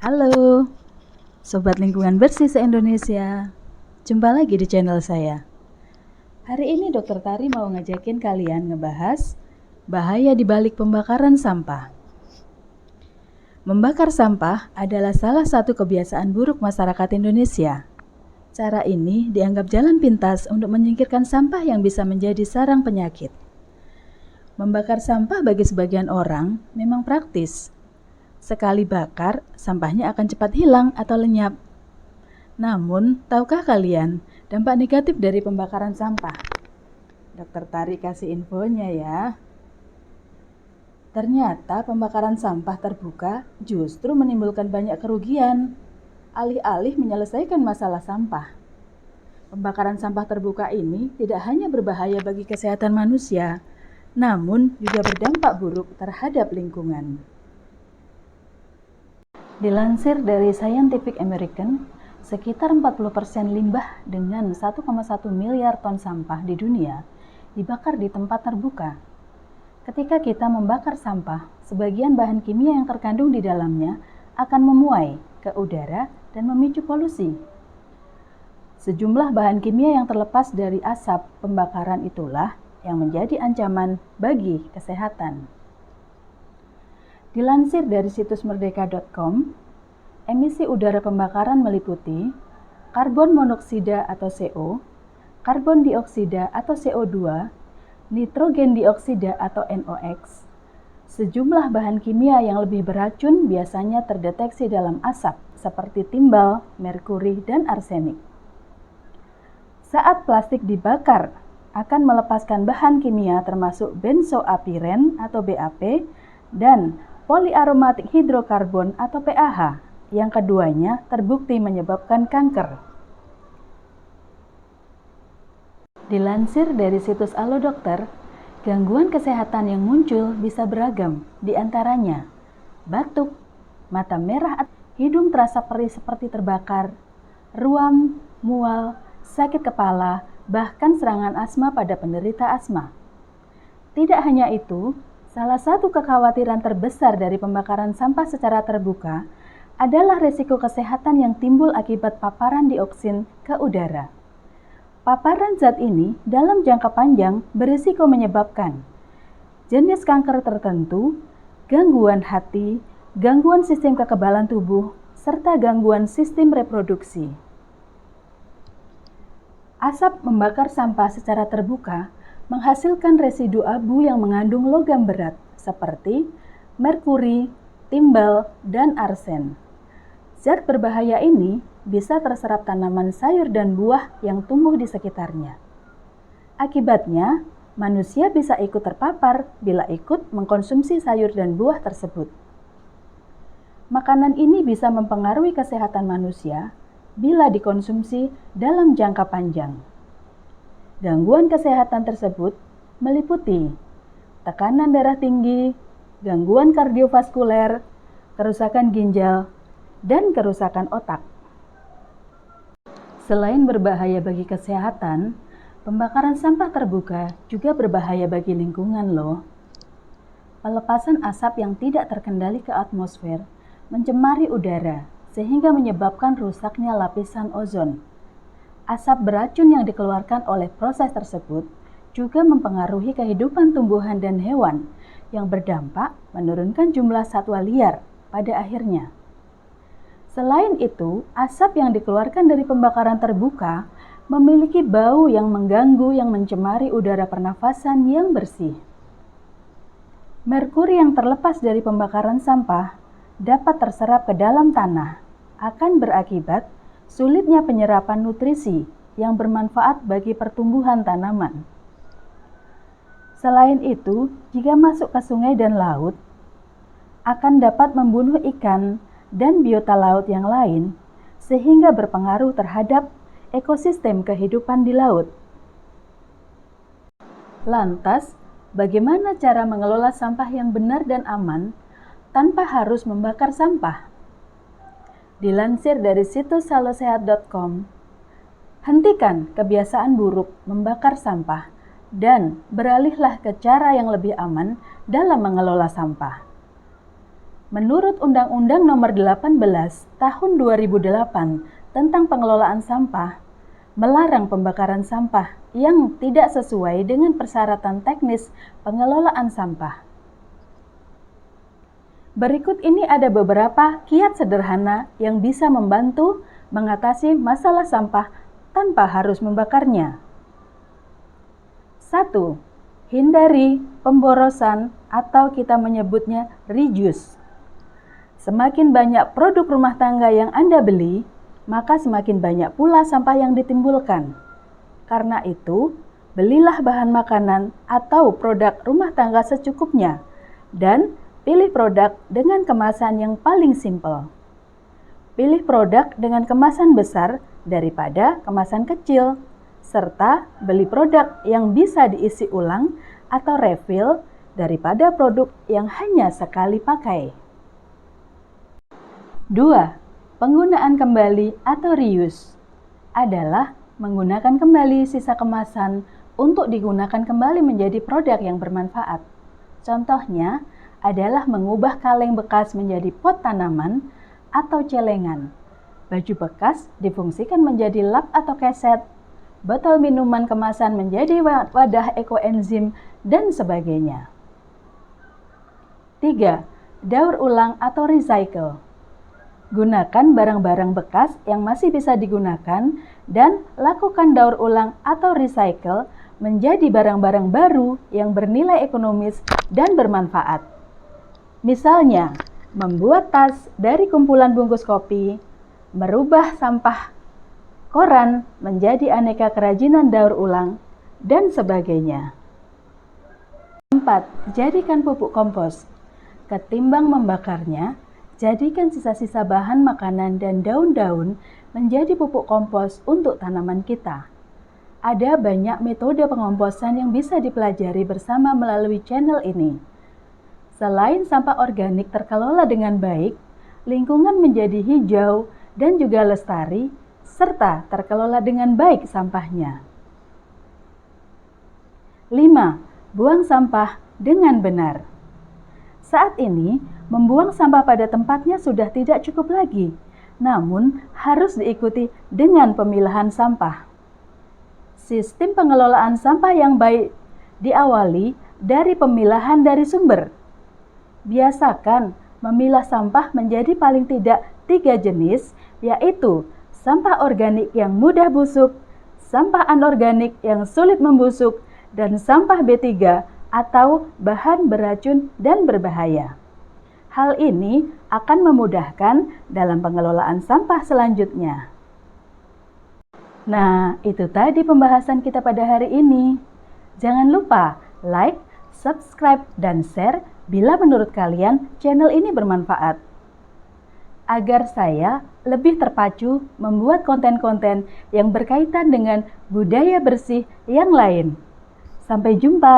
Halo, Sobat Lingkungan Bersih se-Indonesia. Jumpa lagi di channel saya. Hari ini Dokter Tari mau ngajakin kalian ngebahas bahaya di balik pembakaran sampah. Membakar sampah adalah salah satu kebiasaan buruk masyarakat Indonesia. Cara ini dianggap jalan pintas untuk menyingkirkan sampah yang bisa menjadi sarang penyakit. Membakar sampah bagi sebagian orang memang praktis. Sekali bakar, sampahnya akan cepat hilang atau lenyap. Namun, tahukah kalian dampak negatif dari pembakaran sampah? Dokter Tari kasih infonya ya. Ternyata pembakaran sampah terbuka justru menimbulkan banyak kerugian, alih-alih menyelesaikan masalah sampah. Pembakaran sampah terbuka ini tidak hanya berbahaya bagi kesehatan manusia, namun juga berdampak buruk terhadap lingkungan. Dilansir dari Scientific American, sekitar 40% limbah dengan 1,1 miliar ton sampah di dunia dibakar di tempat terbuka. Ketika kita membakar sampah, sebagian bahan kimia yang terkandung di dalamnya akan memuai ke udara dan memicu polusi. Sejumlah bahan kimia yang terlepas dari asap pembakaran itulah yang menjadi ancaman bagi kesehatan. Dilansir dari situs merdeka.com, emisi udara pembakaran meliputi karbon monoksida atau CO, karbon dioksida atau CO2, nitrogen dioksida atau NOx. Sejumlah bahan kimia yang lebih beracun biasanya terdeteksi dalam asap seperti timbal, merkuri, dan arsenik. Saat plastik dibakar, akan melepaskan bahan kimia termasuk benzoapiren atau BAP dan poliaromatik hidrokarbon atau PAH, yang keduanya terbukti menyebabkan kanker. Dilansir dari situs Alo Dokter, gangguan kesehatan yang muncul bisa beragam, di antaranya batuk, mata merah, hidung terasa perih seperti terbakar, ruam, mual, sakit kepala, bahkan serangan asma pada penderita asma. Tidak hanya itu, salah satu kekhawatiran terbesar dari pembakaran sampah secara terbuka adalah risiko kesehatan yang timbul akibat paparan dioksin ke udara. Paparan zat ini dalam jangka panjang berisiko menyebabkan jenis kanker tertentu, gangguan hati, gangguan sistem kekebalan tubuh, serta gangguan sistem reproduksi. Asap membakar sampah secara terbuka menghasilkan residu abu yang mengandung logam berat seperti merkuri, timbal, dan arsen. Zat berbahaya ini bisa terserap tanaman sayur dan buah yang tumbuh di sekitarnya. Akibatnya, manusia bisa ikut terpapar bila ikut mengkonsumsi sayur dan buah tersebut. Makanan ini bisa mempengaruhi kesehatan manusia bila dikonsumsi dalam jangka panjang. Gangguan kesehatan tersebut meliputi tekanan darah tinggi, gangguan kardiovaskuler, kerusakan ginjal, dan kerusakan otak. Selain berbahaya bagi kesehatan, pembakaran sampah terbuka juga berbahaya bagi lingkungan loh. Pelepasan asap yang tidak terkendali ke atmosfer mencemari udara sehingga menyebabkan rusaknya lapisan ozon. Asap beracun yang dikeluarkan oleh proses tersebut juga mempengaruhi kehidupan tumbuhan dan hewan yang berdampak menurunkan jumlah satwa liar pada akhirnya. Selain itu, asap yang dikeluarkan dari pembakaran terbuka memiliki bau yang mengganggu yang mencemari udara pernafasan yang bersih. Merkuri yang terlepas dari pembakaran sampah dapat terserap ke dalam tanah, akan berakibat sulitnya penyerapan nutrisi yang bermanfaat bagi pertumbuhan tanaman. Selain itu, jika masuk ke sungai dan laut, akan dapat membunuh ikan dan biota laut yang lain, sehingga berpengaruh terhadap ekosistem kehidupan di laut. Lantas, bagaimana cara mengelola sampah yang benar dan aman tanpa harus membakar sampah? Dilansir dari situs halosehat.com, hentikan kebiasaan buruk membakar sampah dan beralihlah ke cara yang lebih aman dalam mengelola sampah. Menurut Undang-Undang Nomor 18 Tahun 2008 tentang pengelolaan sampah, melarang pembakaran sampah yang tidak sesuai dengan persyaratan teknis pengelolaan sampah. Berikut ini ada beberapa kiat sederhana yang bisa membantu mengatasi masalah sampah tanpa harus membakarnya. 1. Hindari pemborosan atau kita menyebutnya reuse. Semakin banyak produk rumah tangga yang Anda beli, maka semakin banyak pula sampah yang ditimbulkan. Karena itu, belilah bahan makanan atau produk rumah tangga secukupnya dan pilih produk dengan kemasan yang paling simpel. Pilih produk dengan kemasan besar daripada kemasan kecil, serta beli produk yang bisa diisi ulang atau refill daripada produk yang hanya sekali pakai. 2. Penggunaan kembali atau reuse adalah menggunakan kembali sisa kemasan untuk digunakan kembali menjadi produk yang bermanfaat. Contohnya adalah mengubah kaleng bekas menjadi pot tanaman atau celengan. Baju bekas difungsikan menjadi lap atau keset, botol minuman kemasan menjadi wadah ekoenzim, dan sebagainya. 3. Daur ulang atau recycle. Gunakan barang-barang bekas yang masih bisa digunakan dan lakukan daur ulang atau recycle menjadi barang-barang baru yang bernilai ekonomis dan bermanfaat. Misalnya, membuat tas dari kumpulan bungkus kopi, merubah sampah koran menjadi aneka kerajinan daur ulang, dan sebagainya. 4. Jadikan pupuk kompos. Ketimbang membakarnya, jadikan sisa-sisa bahan makanan dan daun-daun menjadi pupuk kompos untuk tanaman kita. Ada banyak metode pengomposan yang bisa dipelajari bersama melalui channel ini. Selain sampah organik terkelola dengan baik, lingkungan menjadi hijau dan juga lestari, serta terkelola dengan baik sampahnya. 5. Buang sampah dengan benar. Saat ini, membuang sampah pada tempatnya sudah tidak cukup lagi, namun harus diikuti dengan pemilahan sampah. Sistem pengelolaan sampah yang baik diawali dari pemilahan dari sumber. Biasakan memilah sampah menjadi paling tidak 3 jenis, yaitu sampah organik yang mudah busuk, sampah anorganik yang sulit membusuk, dan sampah B3 atau bahan beracun dan berbahaya. Hal ini akan memudahkan dalam pengelolaan sampah selanjutnya. Nah, itu tadi pembahasan kita pada hari ini. Jangan lupa like, subscribe, dan share bila menurut kalian channel ini bermanfaat. Agar saya lebih terpacu membuat konten-konten yang berkaitan dengan budaya bersih yang lain. Sampai jumpa.